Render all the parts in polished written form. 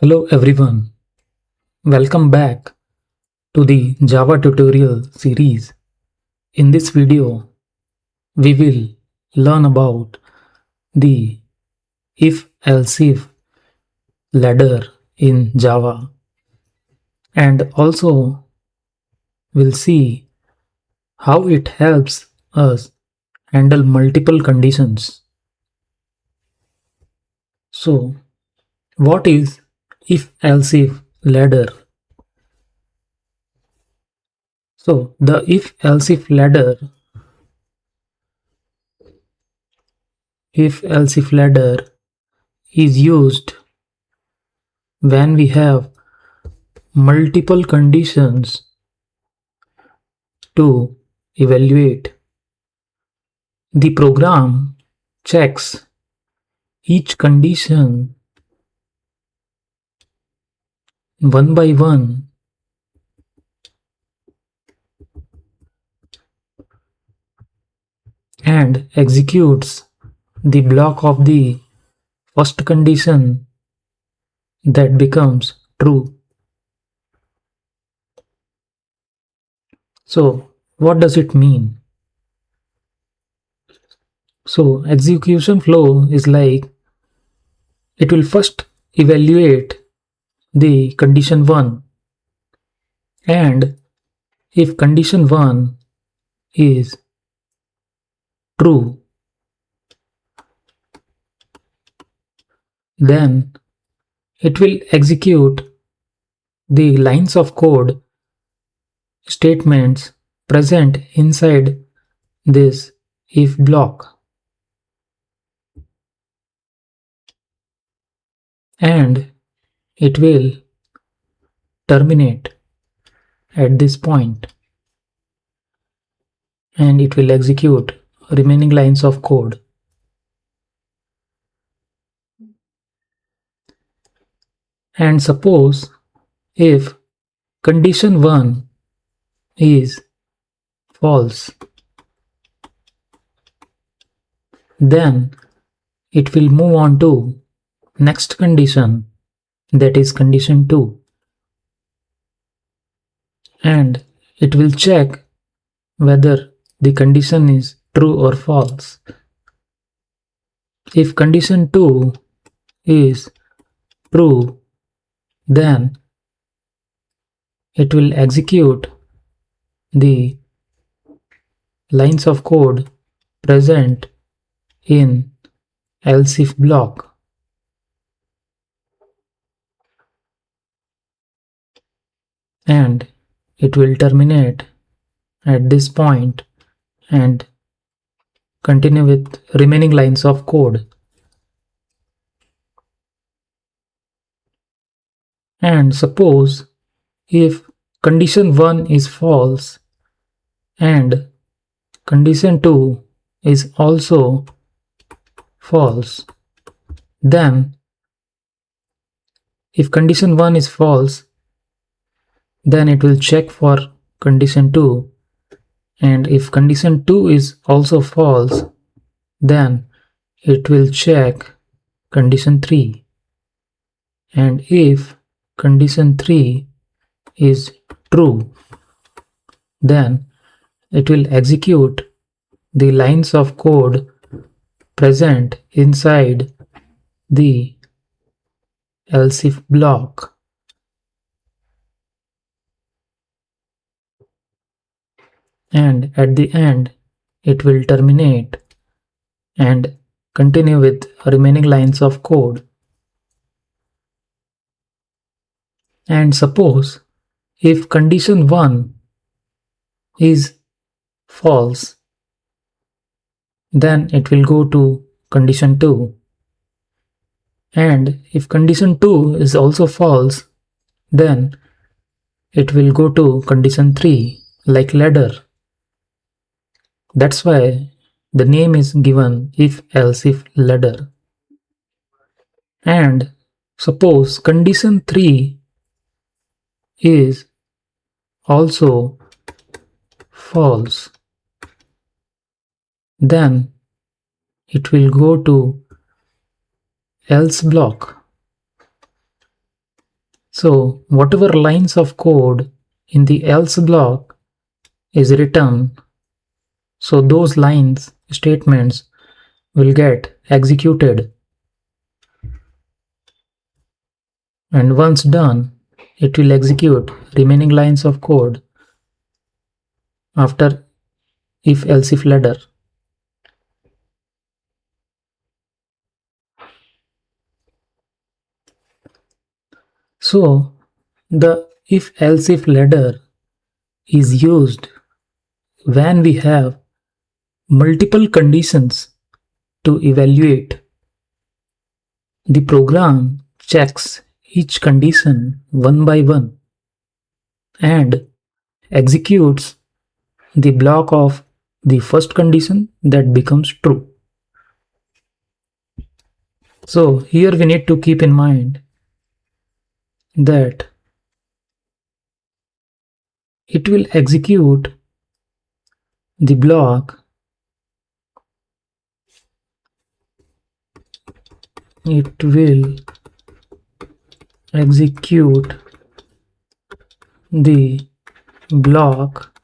Hello everyone, welcome back to the Java tutorial series. In this video, we will learn about the if-else-if ladder in Java, and also we'll see how it helps us handle multiple conditions. So, what is if-else-if ladder? So, the if-else-if ladder is used when we have multiple conditions to evaluate. The program checks each condition one by one and executes the block of the first condition that becomes true. So, what does it mean? So, execution flow is like it will first evaluate the condition 1, and if condition 1 is true, then it will execute the lines of code statements present inside this if block, and it will terminate at this point, and it will execute remaining lines of code. And suppose if condition 1 is false, then it will move on to next condition, that is condition 2, and it will check whether the condition is true or false. If condition 2 is true, then it will execute the lines of code present in else if block, and it will terminate at this point and continue with remaining lines of code. And suppose if condition 1 is false and condition 2 is also false, then if condition 1 is false, then it will check for condition 2, and if condition 2 is also false, then it will check condition 3, and if condition 3 is true, then it will execute the lines of code present inside the else if block, and at the end it will terminate and continue with remaining lines of code. And suppose if condition 1 is false, then it will go to condition 2, and if condition 2 is also false, then it will go to condition 3, like ladder. That's why the name is given if else if ladder. And suppose condition 3 is also false, then it will go to else block, So whatever lines of code in the else block is written, so those lines statements will get executed, and once done it will execute remaining lines of code after if else if ladder. So the if else if ladder is used when we have multiple conditions to evaluate. The program checks each condition one by one and executes the block of the first condition that becomes true. So here we need to keep in mind that it will execute the block, it will execute the block.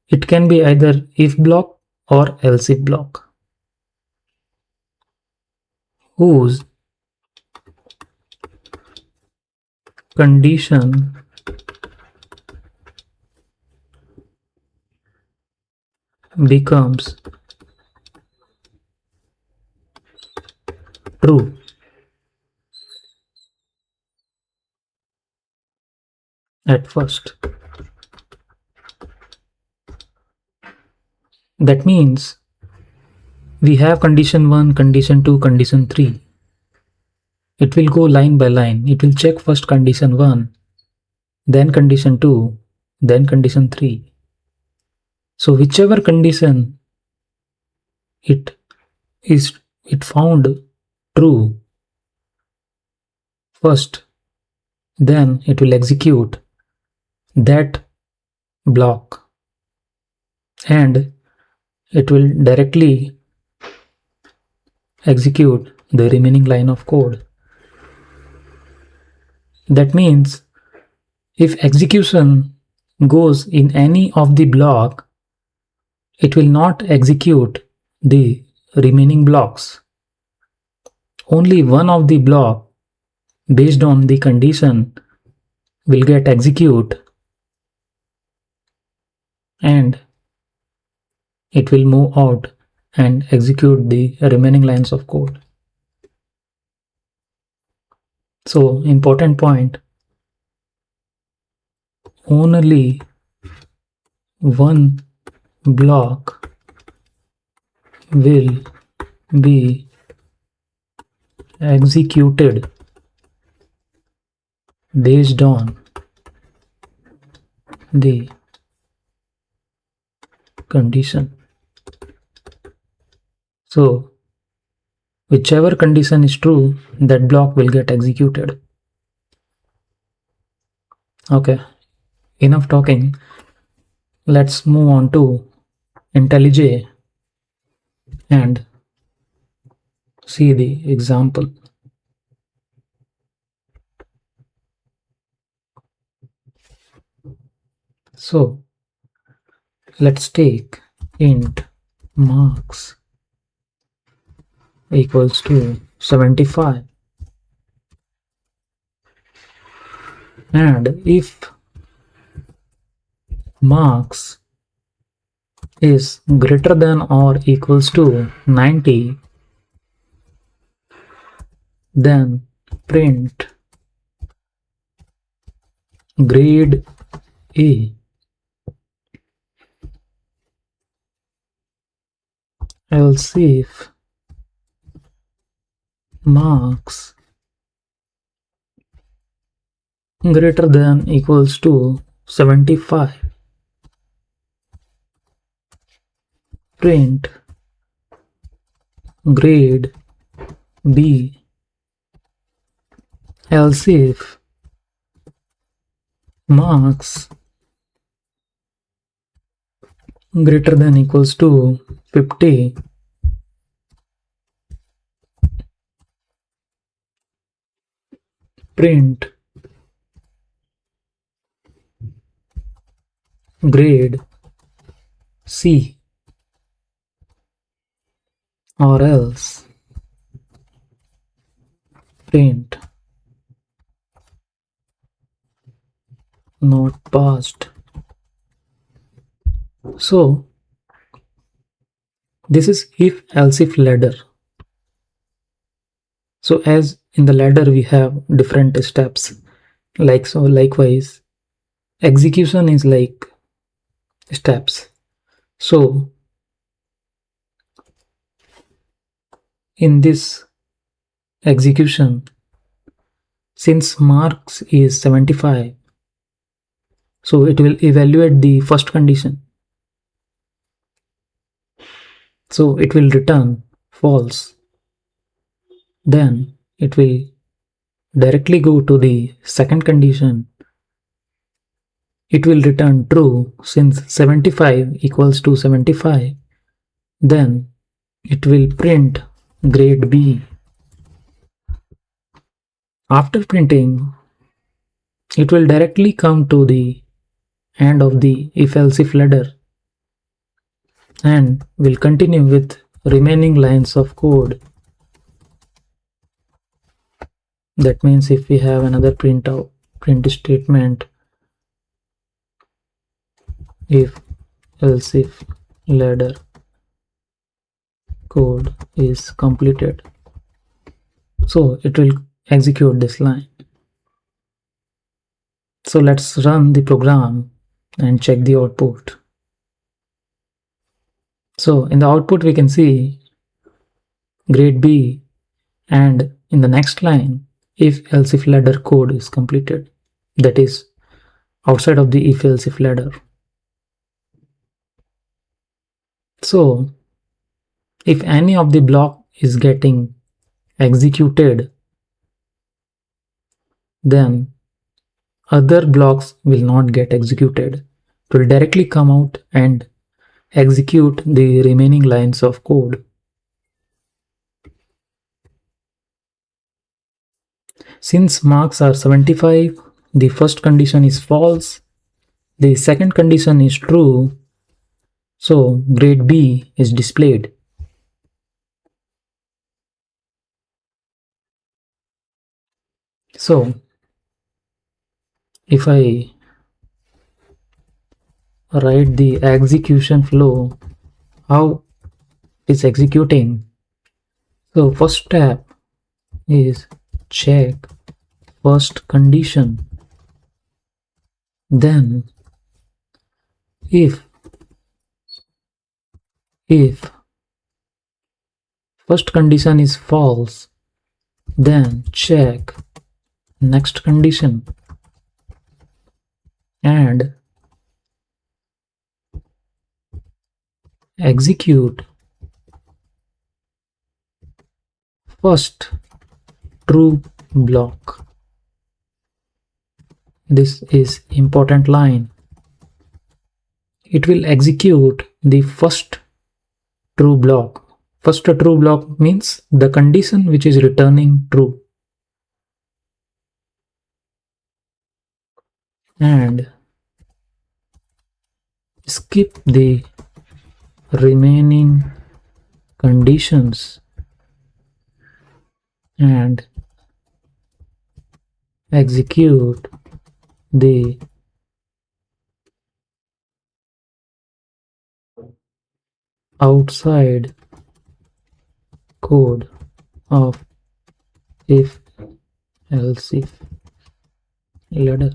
It can be either if block or else if block, whose condition becomes true. At first. That means we have condition 1, condition 2, condition 3. It will go line by line. It will check first condition 1, then condition 2, then condition 3. So whichever condition it found true first, then it will execute that block and it will directly execute the remaining line of code. That means if execution goes in any of the block, it will not execute the remaining blocks. Only one of the block based on the condition will get execute and it will move out and execute the remaining lines of code. So important point, only one block will be executed based on the condition. So whichever condition is true, that block will get executed. Okay, enough talking. Let's move on to IntelliJ and see the example. So let's take int marks equals to 75, and if marks is greater than or equals to 90, then print grade A. Else if marks greater than equals to 75, print grade B. Else if marks greater than equals to 50, print grade C, or else print not passed. So this is if else if ladder. So as in the ladder we have different steps, like so likewise execution is like steps. So in this execution, since marks is 75, so it will evaluate the first condition. So it will return false. Then it will directly go to the second condition. It will return true since 75 equals to 75. Then it will print grade B. After printing, it will directly come to the end of the if-else if ladder and will continue with remaining lines of code. That means if we have another print statement, if else if ladder code is completed, so it will execute this line. So let's run the program and check the output. So in the output we can see grade B, and in the next line if else if ladder code is completed, that is outside of the if else if ladder. So if any of the block is getting executed, then other blocks will not get executed. It will directly come out and execute the remaining lines of code. Since marks are 75, the first condition is false, the second condition is true, so grade B is displayed. So if I write the execution flow, how it's executing. So first step is check first condition. Then if first condition is false, then check next condition and execute first true block. This is important line. It will execute the first true block. First true block means the condition which is returning true. And skip the remaining conditions and execute the outside code of if else if ladder.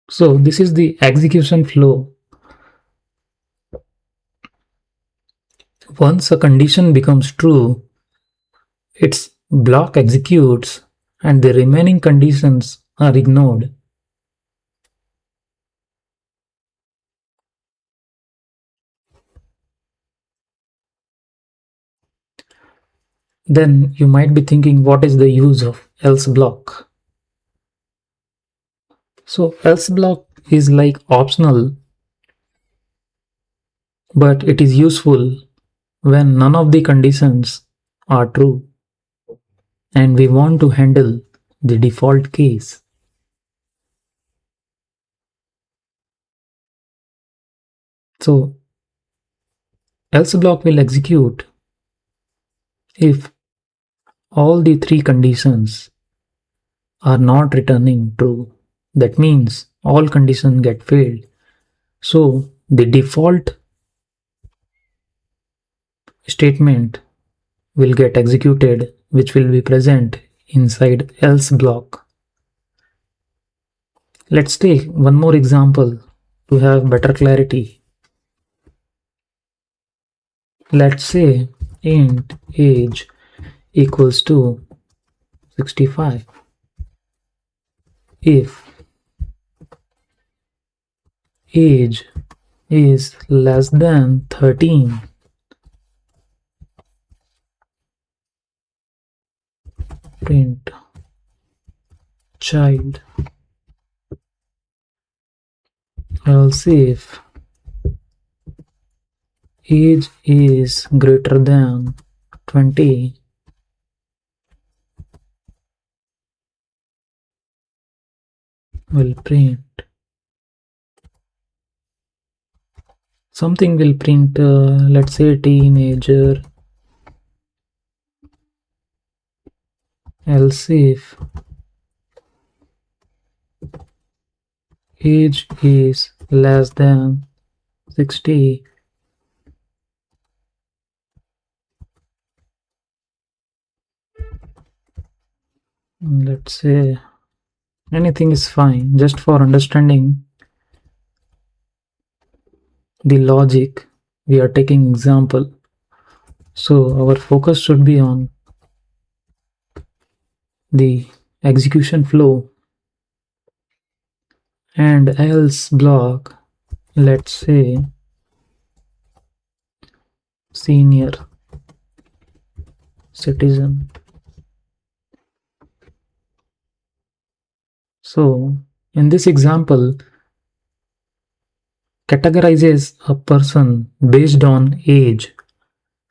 So this is the execution flow. Once a condition becomes true, its block executes and the remaining conditions are ignored. Then you might be thinking, what is the use of else block? So else block is like optional, but it is useful when none of the conditions are true, and we want to handle the default case. So else block will execute if all the three conditions are not returning true. That means all conditions get failed. So the default statement will get executed, which will be present inside else block. Let's take one more example to have better clarity. Let's say int age equals to 65. If age is less than 13, print child. Else if age is greater than 20, will print something, will print let's say teenager. Else if age is less than 60, let's say anything is fine, just for understanding the logic we are taking example. So our focus should be on the execution flow. And else block, let's say senior citizen. So in this example, categorizes a person based on age.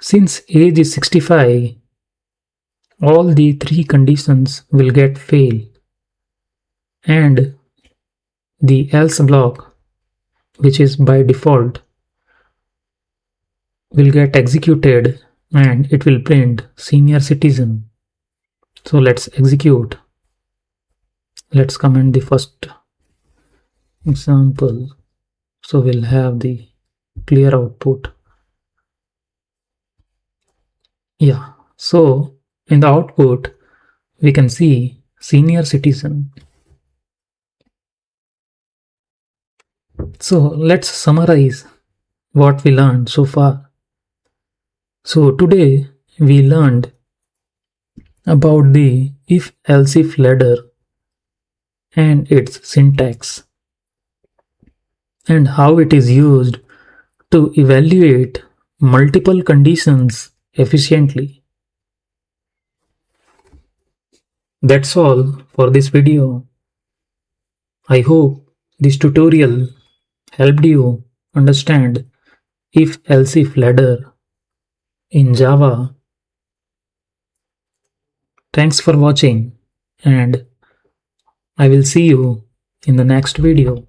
Since age is 65, all the three conditions will get fail, and the else block, which is by default, will get executed and it will print senior citizen. So let's execute. Let's comment the first example. So we'll have the clear output. Yeah, so in the output, we can see senior citizen. So let's summarize what we learned so far. So today we learned about the if-else-if ladder and its syntax, and how it is used to evaluate multiple conditions efficiently. That's all for this video. I hope this tutorial helped you understand if-else-if ladder in Java. Thanks for watching, and I will see you in the next video.